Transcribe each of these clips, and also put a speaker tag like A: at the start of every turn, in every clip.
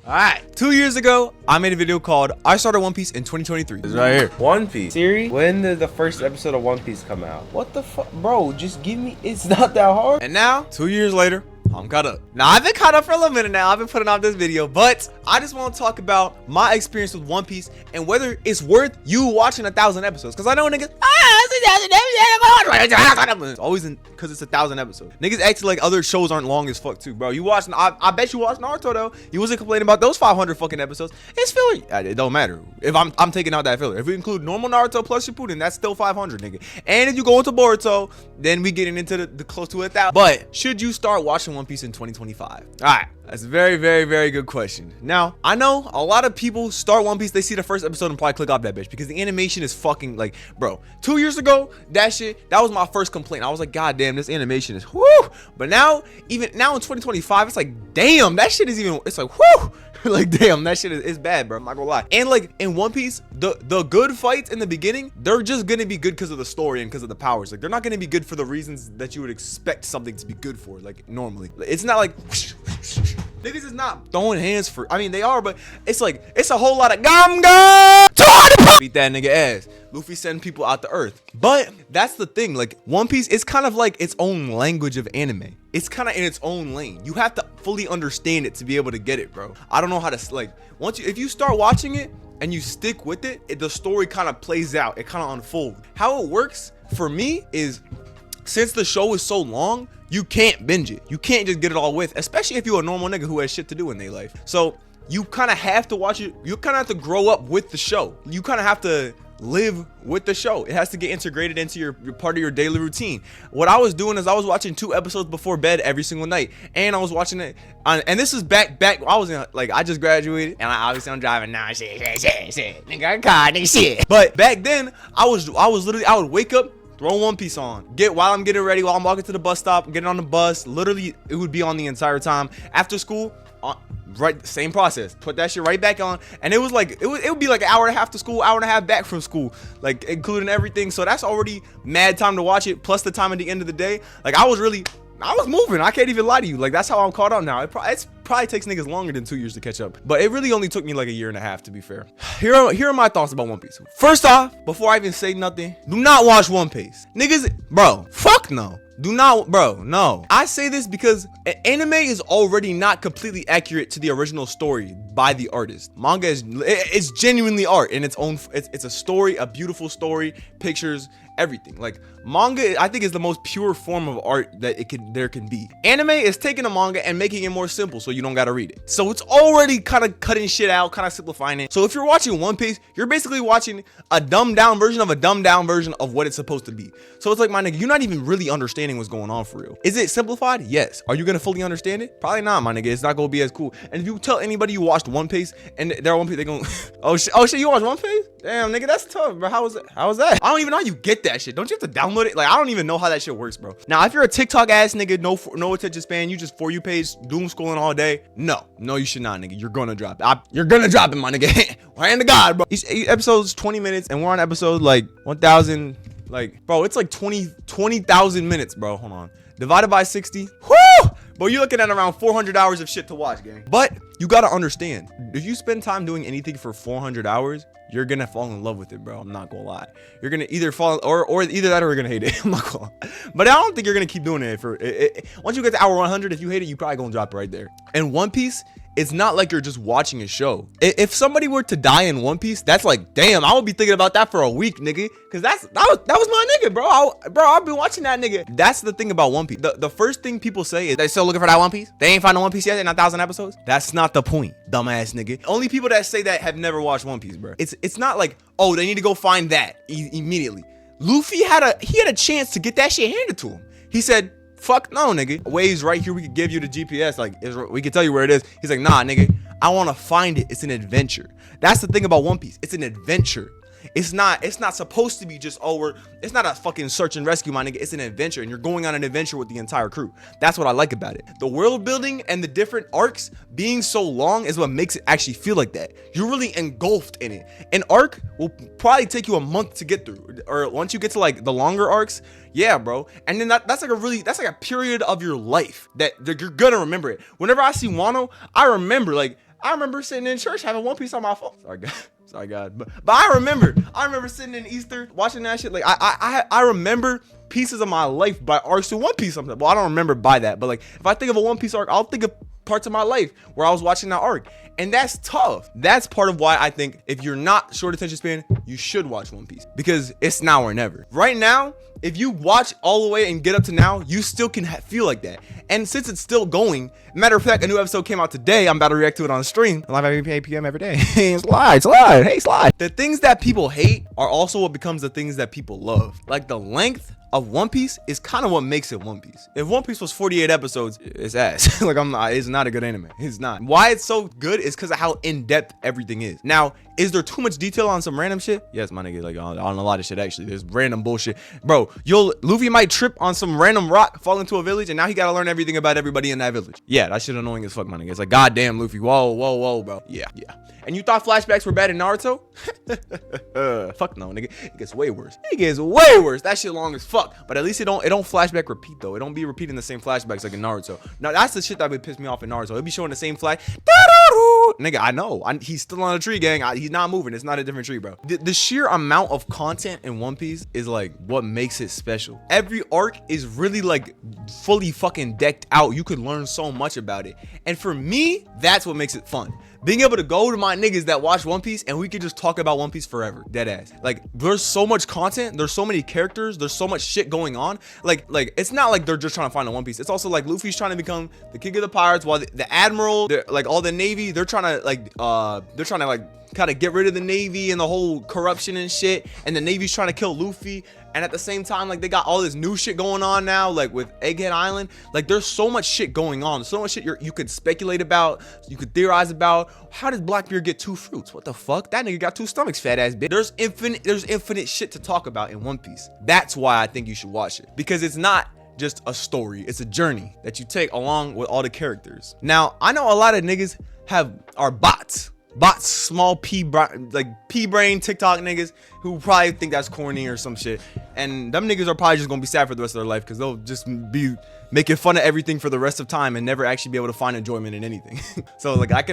A: Alright, 2 years ago, I made a video called I Started One Piece in 2023. It's right here.
B: One Piece. Siri, when did the first episode of One Piece come out? What the fuck? Bro, just give me, it's not that hard.
A: And now, 2 years later, I'm caught up. Now, I've been caught up for a little minute now. I've been putting out this video, but I just want to talk about my experience with One Piece and whether it's worth you watching 1,000 episodes. Because I know niggas, it's always because it's 1,000 episodes. Niggas acting like other shows aren't long as fuck too, bro. You watch, I bet you watched Naruto though. You wasn't complaining about those 500 fucking episodes. It's filler. It don't matter. If I'm taking out that filler. If we include normal Naruto plus Shippuden, that's still 500, nigga. And if you go into Boruto, then we getting into the close to 1,000. But should you start watching One Piece in 2025? All right. That's a very, very, very good question. Now, I know a lot of people start One Piece, they see the first episode and probably click off that bitch because the animation is fucking like, bro, 2 years ago, that was my first complaint. I was like, God damn, this animation is whoo. But now, even now in 2025, it's like, damn, that shit is even, it's like, whoo. Like, damn, that shit is bad, bro. I'm not gonna lie. And like in One Piece, the good fights in the beginning, they're just gonna be good because of the story and because of the powers. Like, they're not gonna be good for the reasons that you would expect something to be good for, like normally. It's not like niggas is not throwing hands for, I mean, they are, but it's like, it's a whole lot of beat that nigga ass. Luffy sending people out to Earth. But that's the thing, like One Piece is kind of like its own language of anime. It's kind of in its own lane. You have to fully understand it to be able to get it, bro. I don't know how to, like, if you start watching it and you stick with it, the story kind of plays out. It kind of unfolds. How it works for me is, since the show is so long, you can't binge it. You can't just get it all with, especially if you're a normal nigga who has shit to do in their life. So you kind of have to watch it. You kind of have to grow up with the show. You kind of have to live with the show. It has to get integrated into your part of your daily routine. What I was doing is I was watching 2 episodes before bed every single night, and I was watching it on, and this is back I was in, like, I just graduated and obviously I'm driving now, shit nigga, I got nigga shit. But back then I would wake up, throw One Piece on, while I'm getting ready, while I'm walking to the bus stop, getting on the bus, literally it would be on the entire time. After school, right, same process, put that shit right back on, and it was like, it would be like an hour and a half to school, hour and a half back from school, like including everything. So that's already mad time to watch it, plus the time at the end of the day. Like I was moving. I can't even lie to you. Like, that's how I'm caught up now. It probably takes niggas longer than 2 years to catch up, but it really only took me like a year and a half, to be fair. Here are my thoughts about One Piece. First off, before I even say nothing, do not watch One Piece, niggas. Bro, fuck no. Do not, bro, no. I say this because anime is already not completely accurate to the original story by the artist. Manga it's genuinely art in its own. It's a story, a beautiful story, pictures, everything. Like, manga, I think, is the most pure form of art that there can be. Anime is taking a manga and making it more simple so you don't gotta read it. So it's already kind of cutting shit out, kind of simplifying it. So if you're watching One Piece, you're basically watching a dumbed down version of a dumbed down version of what it's supposed to be. So it's like, my nigga, you're not even really understanding what's going on for real. Is it simplified? Yes. Are you gonna fully understand it? Probably not, my nigga. It's not gonna be as cool. And if you tell anybody you watched One Piece and they're One Piece, they're going, oh shit, you watched One Piece? Damn, nigga, that's tough, bro. How was that? I don't even know how you get that shit. Don't you have to download it? Like, I don't even know how that shit works, bro. Now, if you're a TikTok ass nigga, no attention span, you just For You page doom scrolling all day, no, you should not, nigga. You're gonna drop it. You're gonna drop it, my nigga. Hand to God, bro. Each episode's 20 minutes, and we're on episode like 1,000. Like, bro, it's like 20,000 minutes, bro. Hold on. Divided by 60. Whoo! But you're looking at around 400 hours of shit to watch, gang. But you gotta understand, if you spend time doing anything for 400 hours, you're gonna fall in love with it, bro. I'm not gonna lie. You're gonna either fall or either that or you're gonna hate it. I'm not gonna lie. But I don't think you're gonna keep doing it once you get to hour 100. If you hate it, you probably gonna drop it right there. And One Piece, it's not like you're just watching a show. If somebody were to die in One Piece, that's like, damn, I would be thinking about that for a week, nigga. Cause that was my nigga, bro. I've been watching that nigga. That's the thing about One Piece. The first thing people say is they still looking for that One Piece. They ain't found a One Piece yet in 1,000 episodes. That's not the point, dumbass nigga. Only people that say that have never watched One Piece, bro. It's not like, oh, they need to go find that immediately. Luffy had a chance to get that shit handed to him. He said, fuck no, nigga. Waves right here. We could give you the GPS. Like, we can tell you where it is. He's like, nah, nigga. I want to find it. It's an adventure. That's the thing about One Piece. It's an adventure. It's not supposed to be just, it's not a fucking search and rescue, my nigga. It's an adventure, and you're going on an adventure with the entire crew. That's what I like about it. The world building and the different arcs being so long is what makes it actually feel like that. You're really engulfed in it. An arc will probably take you a month to get through, or once you get to like the longer arcs, yeah, bro. And then that's like a period of your life that you're gonna remember it. Whenever I see Wano, I remember, like, I remember sitting in church having One Piece on my phone. Sorry, God. Sorry, God. But I remember sitting in Easter watching that shit. Like I remember pieces of my life by arcs to One Piece. Something. Well, I don't remember by that, but like if I think of a One Piece arc, I'll think of parts of my life where I was watching that arc. And that's tough. That's part of why I think if you're not short attention span, you should watch One Piece, because it's now or never. Right now, if you watch all the way and get up to now, you still can feel like that. And since it's still going, matter of fact, a new episode came out today. I'm about to react to it on stream. Live at 8 p.m. every day. slide. Hey, slide. The things that people hate are also what becomes the things that people love. Like the length of One Piece is kind of what makes it One Piece. If One Piece was 48 episodes, it's ass. Like it's not a good anime. It's not. Why it's so good is because of how in-depth everything is. Now, is there too much detail on some random shit? Yes, my nigga, like on a lot of shit actually. There's random bullshit. Bro, Luffy might trip on some random rock, fall into a village, and now he gotta learn everything about everybody in that village. Yeah, that shit annoying as fuck, my nigga. It's like, goddamn, Luffy, whoa, bro. Yeah. And you thought flashbacks were bad in Naruto? Fuck no, nigga. It gets way worse. That shit long as fuck. But at least it don't flashback repeat though. It don't be repeating the same flashbacks like in Naruto. Now that's the shit that would piss me off in Naruto. It'd be showing the same flash. Nigga, I know. He's still on a tree, gang. He's not moving. It's not a different tree, bro. The sheer amount of content in One Piece is like what makes it special. Every arc is really like fully fucking decked out. You could learn so much about it. And for me, that's what makes it fun. Being able to go to my niggas that watch One Piece and we could just talk about One Piece forever. Dead ass. Like, there's so much content. There's so many characters. There's so much shit going on. Like it's not like they're just trying to find a One Piece. It's also like Luffy's trying to become the king of the pirates, while the admiral, like all the navy, they're trying to kind of get rid of the navy and the whole corruption and shit. And the navy's trying to kill Luffy. And at the same time, like, they got all this new shit going on now, like with Egghead Island. Like, there's so much shit going on. So much shit you could speculate about. You could theorize about. How did Blackbeard get 2 fruits? What the fuck? That nigga got 2 stomachs, fat ass bitch. There's infinite shit to talk about in One Piece. That's why I think you should watch it. Because it's not just a story. It's a journey that you take along with all the characters. Now, I know a lot of niggas are bots, small p-brain TikTok niggas who probably think that's corny or some shit, and them niggas are probably just gonna be sad for the rest of their life because they'll just be making fun of everything for the rest of time and never actually be able to find enjoyment in anything. So like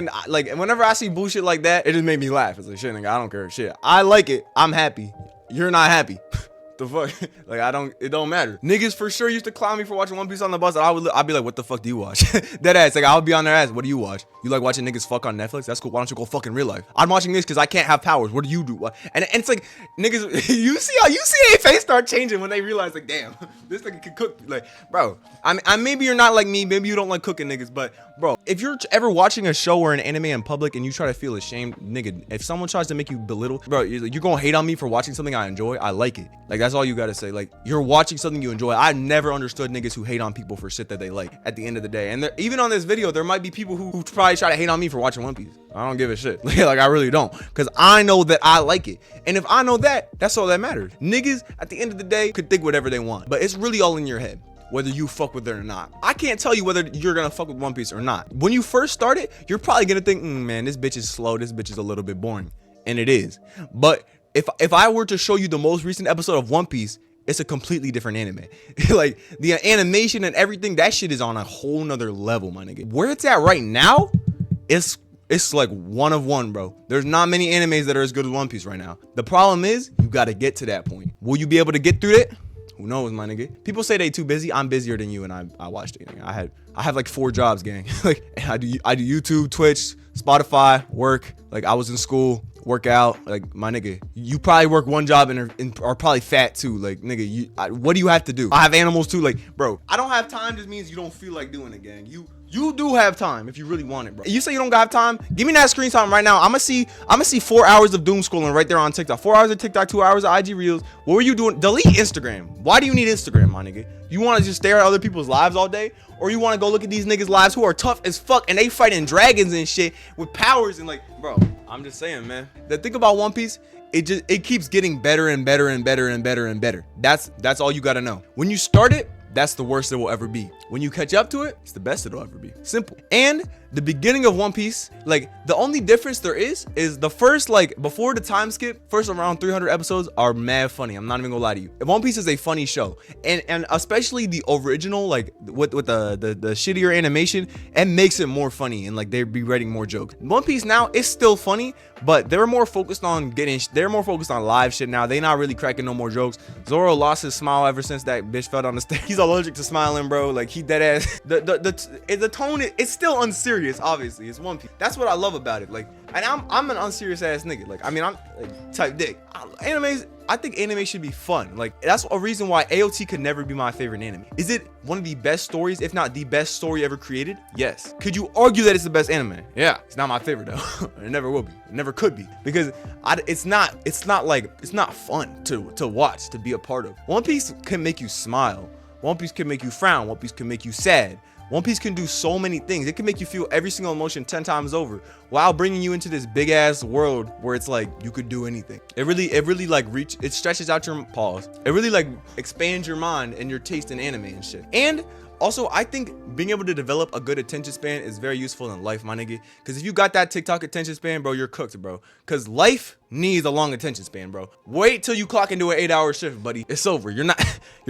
A: whenever I see bullshit like that, it just made me laugh. It's like, shit, nigga, I don't care. Shit, I like it. I'm happy. You're not happy. The fuck? Like, it don't matter. Niggas for sure used to clown me for watching One Piece on the bus, and I'd be like, what the fuck do you watch? Dead ass. Like, I would be on their ass. What do you watch? You like watching niggas fuck on Netflix? That's cool. Why don't you go fuck in real life? I'm watching this because I can't have powers. What do you do? And it's like, niggas, you see their face start changing when they realize, like, damn, this nigga can cook. Like, bro, I maybe you're not like me. Maybe you don't like cooking niggas, but bro, if you're ever watching a show or an anime in public and you try to feel ashamed, nigga, if someone tries to make you belittle, bro, you're gonna hate on me for watching something I enjoy. I like it. Like, that's all you gotta say. Like, you're watching something you enjoy. I've never understood niggas who hate on people for shit that they like at the end of the day. And even on this video, there might be people who probably try to hate on me for watching One Piece. I don't give a shit. Like, I really don't. Because I know that I like it. And if I know that, that's all that matters. Niggas, at the end of the day, could think whatever they want. But it's really all in your head, whether you fuck with it or not. I can't tell you whether you're gonna fuck with One Piece or not. When you first start it, you're probably gonna think, man, this bitch is slow. This bitch is a little bit boring. And it is. But if I were to show you the most recent episode of One Piece, it's a completely different anime. Like, the animation and everything, that shit is on a whole nother level, my nigga. Where it's at right now, it's like one of one, bro. There's not many animes that are as good as One Piece right now. The problem is, you gotta get to that point. Will you be able to get through it? Who knows, my nigga? People say they too busy. I'm busier than you, and I watched it. I have like 4 jobs, gang. Like, I do YouTube, Twitch, Spotify, work. Like, I was in school, work out. Like, my nigga, you probably work 1 job and are probably fat too. Like, nigga, what do you have to do? I have animals too. Like, bro, I don't have time just means you don't feel like doing it, gang. You do have time if you really want it, bro. You say you don't got time? Give me that screen time right now. I'ma see 4 hours of doom scrolling right there on TikTok. 4 hours of TikTok, 2 hours of IG Reels. What were you doing? Delete Instagram. Why do you need Instagram, my nigga? You want to just stare at other people's lives all day? Or you want to go look at these niggas' lives who are tough as fuck and they fighting dragons and shit with powers and like, bro, I'm just saying, man. The thing about One Piece, it keeps getting better and better and better and better and better. That's all you gotta know. When you start it, that's the worst it will ever be. When you catch up to it, it's the best it'll ever be. Simple. And the beginning of One Piece, like the only difference there is the first, like before the time skip, first around 300 episodes are mad funny. I'm not even gonna lie to you. One Piece is a funny show, and especially the original, like with the shittier animation, it makes it more funny, and like they'd be writing more jokes. One Piece now is still funny, but they're more focused on live shit now. They not really cracking no more jokes. Zoro lost his smile ever since that bitch fell down the stairs. He's allergic to smiling, bro. Like he dead ass. The tone, it's still unserious. Obviously, it's One Piece. That's what I love about it. Like, and I'm an unserious ass nigga. Like, I mean, I'm like, type dick. I think anime should be fun. Like, that's a reason why AOT could never be my favorite anime. Is it one of the best stories, if not the best story ever created? Yes. Could you argue that it's the best anime? Yeah. It's not my favorite though. It never will be. It never could be, because it's not fun to watch, to be a part of. One Piece can make you smile. One Piece can make you frown. One Piece can make you sad. One Piece can do so many things. It can make you feel every single emotion 10 times over, while bringing you into this big ass world where it's like you could do anything. It really like it stretches out your pause. It really like expands your mind and your taste in anime and shit. And also, I think being able to develop a good attention span is very useful in life, my nigga. Because if you got that TikTok attention span, bro, you're cooked, bro. Because life needs a long attention span, bro. Wait till you clock into an 8-hour shift, buddy. It's over. You're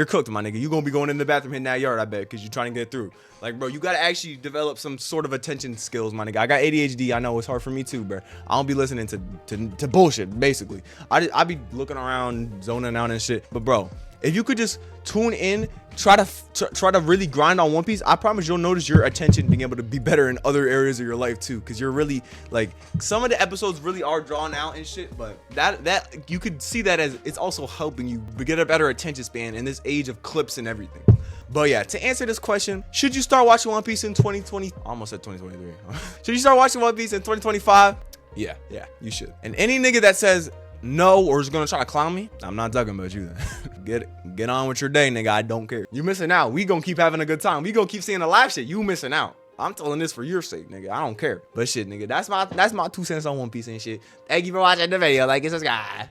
A: cooked, my nigga. You're going to be going in the bathroom hitting that yard, I bet, because you're trying to get through. Like, bro, you got to actually develop some sort of attention skills, my nigga. I got ADHD. I know it's hard for me too, bro. I don't be listening to bullshit, basically. I be looking around, zoning out and shit. But, bro, if you could just tune in, try to really grind on One Piece, I promise you'll notice your attention being able to be better in other areas of your life too, because you're really, like, some of the episodes really are drawn out and shit, but that you could see that as it's also helping you get a better attention span in this age of clips and everything. But yeah, to answer this question, should you start watching One Piece in 2020? I almost said 2023. Should you start watching One Piece in 2025? Yeah, you should. And any nigga that says no or is gonna try to clown me, I'm not talking about you then. Get on with your day, nigga. I don't care. You missing out. We gonna keep having a good time. We gonna keep seeing the live shit. You missing out. I'm telling this for your sake, nigga. I don't care. But shit, nigga, that's my 2 cents on One Piece and shit. Thank you for watching the video. Like, it's subscribe.